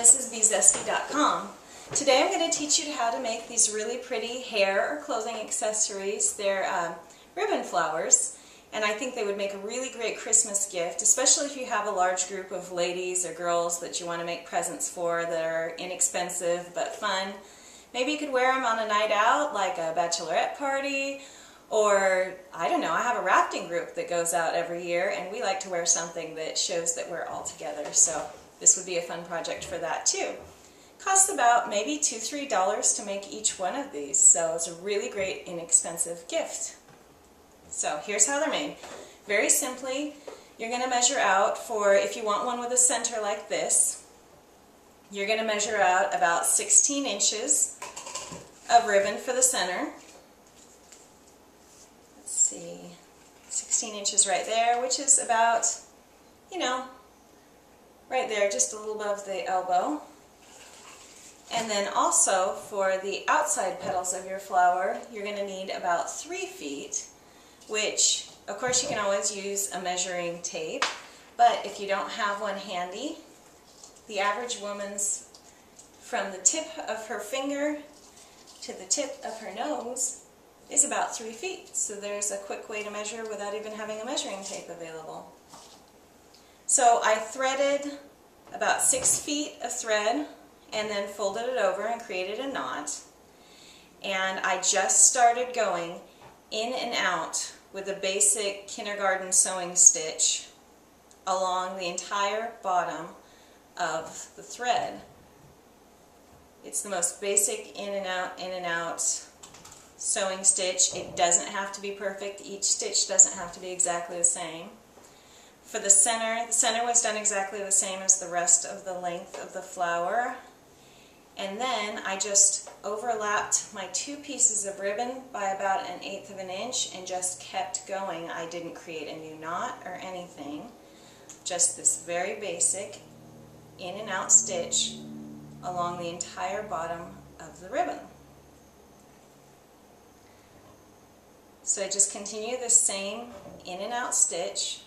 this is Beezesty.com. Today I'm going to teach you how to make these really pretty hair or clothing accessories. They're ribbon flowers, and I think they would make a really great Christmas gift, especially if you have a large group of ladies or girls that you want to make presents for that are inexpensive but fun. Maybe you could wear them on a night out like a bachelorette party, or I don't know, I have a rafting group that goes out every year and we like to wear something that shows that we're all together, so this would be a fun project for that too. Costs about maybe $2–3 to make each one of these, so it's a really great inexpensive gift. So here's how they're made. Very simply, you're going to measure out for, if you want one with a center like this, you're going to measure out about 16 inches of ribbon for the center. Let's see, 16 inches right there, which is about, you know, right there, just a little above the elbow. And then also for the outside petals of your flower, you're going to need about 3 feet, which of course you can always use a measuring tape, but if you don't have one handy, the average woman's from the tip of her finger to the tip of her nose is about 3 feet. So there's a quick way to measure without even having a measuring tape available. So I threaded about 6 feet of thread and then folded it over and created a knot. And I just started going in and out with a basic kindergarten sewing stitch along the entire bottom of the thread. It's the most basic in and out sewing stitch. It doesn't have to be perfect. Each stitch doesn't have to be exactly the same. For the center was done exactly the same as the rest of the length of the flower. And then I just overlapped my 2 pieces of ribbon by about 1/8 of an inch and just kept going. I didn't create a new knot or anything. Just this very basic in and out stitch along the entire bottom of the ribbon. So I just continue the same in and out stitch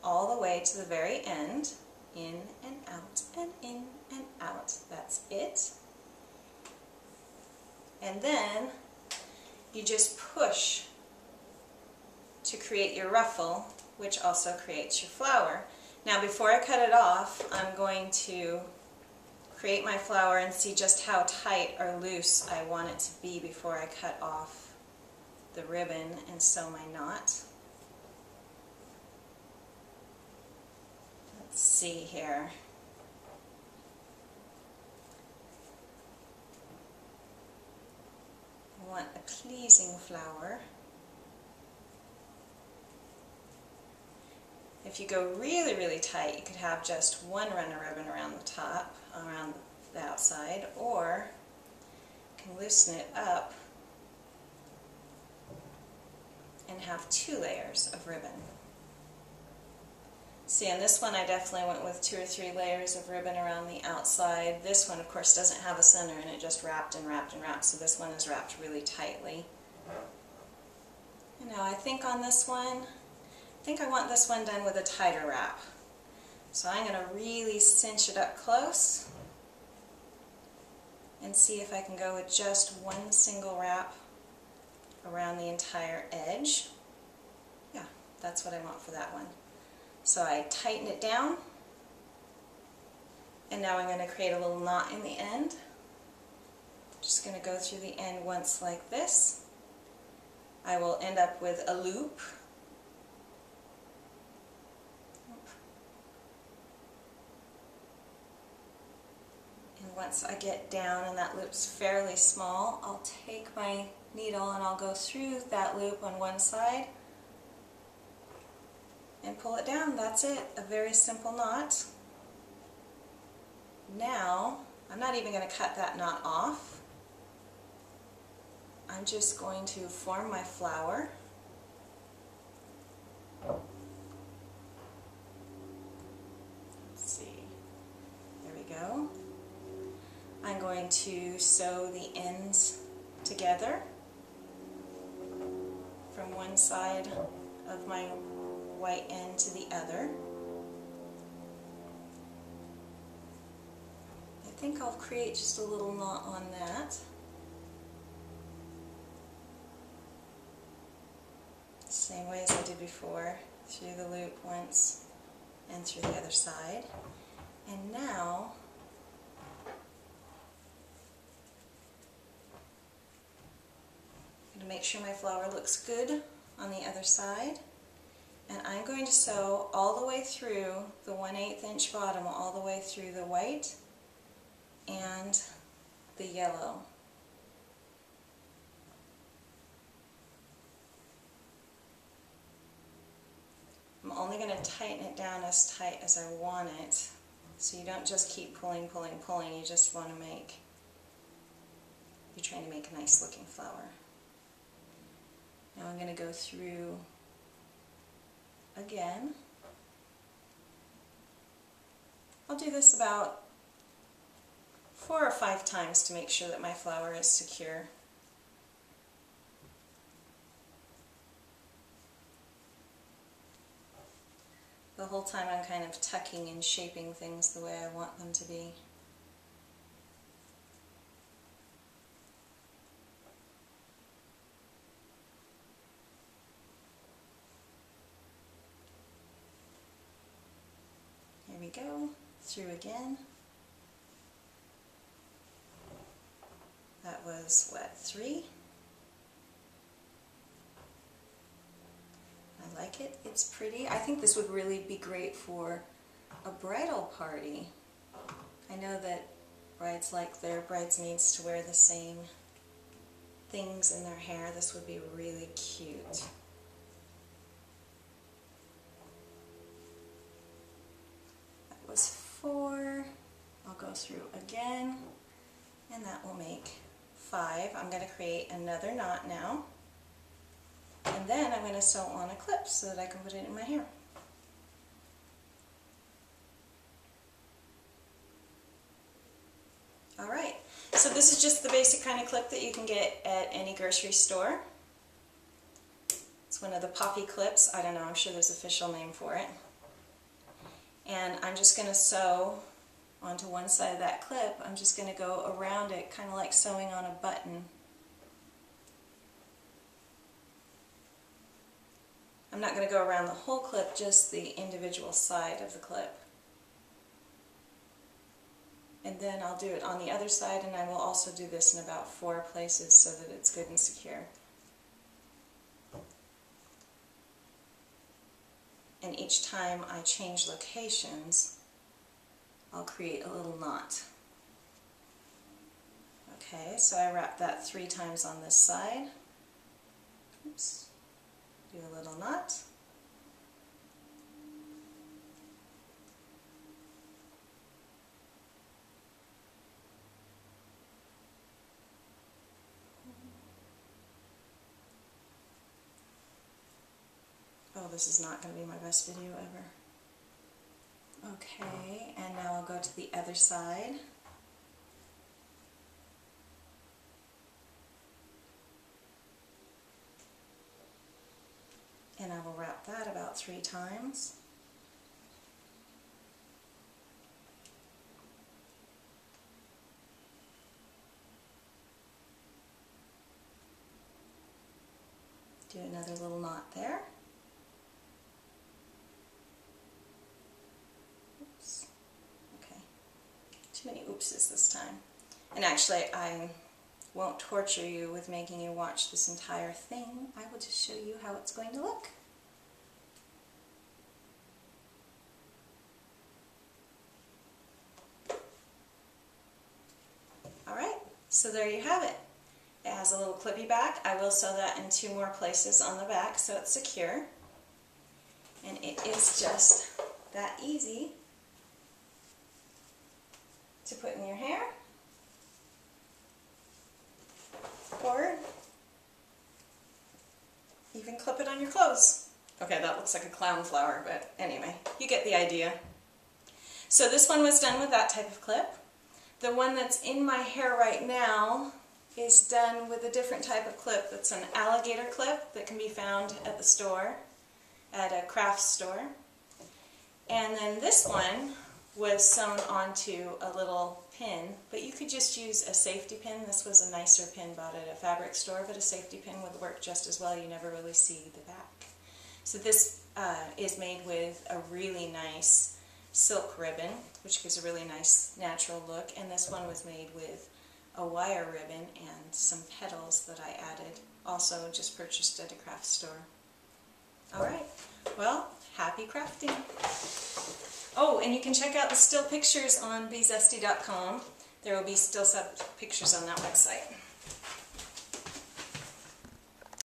all the way to the very end. In and out and in and out. That's it. And then you just push to create your ruffle, which also creates your flower. Now before I cut it off, I'm going to create my flower and see just how tight or loose I want it to be before I cut off the ribbon and sew my knot. Let's see here. I want a pleasing flower. If you go really, really tight, you could have just one run of ribbon around the top, around the outside, or you can loosen it up and have 2 layers of ribbon. See, on this one I definitely went with 2 or 3 layers of ribbon around the outside. This one, of course, doesn't have a center and it just wrapped and wrapped and wrapped, so this one is wrapped really tightly. And now I think on this one, I want this one done with a tighter wrap. So I'm going to really cinch it up close and see if I can go with just one single wrap around the entire edge. Yeah, that's what I want for that one. So I tighten it down, and now I'm going to create a little knot in the end. Just going to go through the end once like this. I will end up with a loop. And once I get down and that loop's fairly small, I'll take my needle and I'll go through that loop on one side and pull it down. That's it. A very simple knot. Now, I'm not even going to cut that knot off. I'm just going to form my flower. Let's see. There we go. I'm going to sew the ends together from one side of my white end to the other. think I'll create just a little knot on that. Same way as I did before, through the loop once and through the other side. And now I'm going to make sure my flower looks good on the other side. And I'm going to sew all the way through the 1/8 inch bottom, all the way through the white and the yellow. I'm only going to tighten it down as tight as I want it, so you don't just keep pulling, pulling, pulling. You just want to make, you're trying to make a nice looking flower. Now I'm going to go through again. I'll do this about 4 or 5 times to make sure that my flower is secure. The whole time I'm kind of tucking and shaping things the way I want them to be. Here we go, through again. That was, what, 3? I like it, it's pretty. I think this would really be great for a bridal party. I know that brides like their bridesmaids to wear the same things in their hair. This would be really cute. That was 4. I'll go through again, and that will make 5. I'm going to create another knot now. And then I'm going to sew on a clip so that I can put it in my hair. Alright, so this is just the basic kind of clip that you can get at any grocery store. It's one of the poppy clips. I don't know, I'm sure there's an official name for it. And I'm just going to sew onto one side of that clip. I'm just going to go around it, kind of like sewing on a button. I'm not going to go around the whole clip, just the individual side of the clip. And then I'll do it on the other side, and I will also do this in about 4 places so that it's good and secure. And each time I change locations, I'll create a little knot. Okay, so I wrap that 3 times on this side. Oops. Do a little knot. Oh, this is not going to be my best video ever. Okay, and now I'll go to the other side. And I will wrap that about 3 times. Do another little knot there. Oops. Okay. Too many oopses this time. And actually, I won't torture you with making you watch this entire thing. I will just show you how it's going to look. Alright, so there you have it. It has a little clippy back. I will sew that in 2 more places on the back so it's secure. And it is just that easy to put in your hair. Or even clip it on your clothes. Okay, that looks like a clown flower, but anyway, you get the idea. So this one was done with that type of clip. The one that's in my hair right now is done with a different type of clip. It's an alligator clip that can be found at the store, at a craft store. And then this one was sewn onto a little pin, but you could just use a safety pin. This was a nicer pin bought at a fabric store, but a safety pin would work just as well. You never really see the back. So this is made with a really nice silk ribbon, which gives a really nice natural look, and this one was made with a wire ribbon and some petals that I added. Also just purchased at a craft store. Alright, well, happy crafting! Oh, and you can check out the still pictures on bezesty.com. There will be still pictures on that website.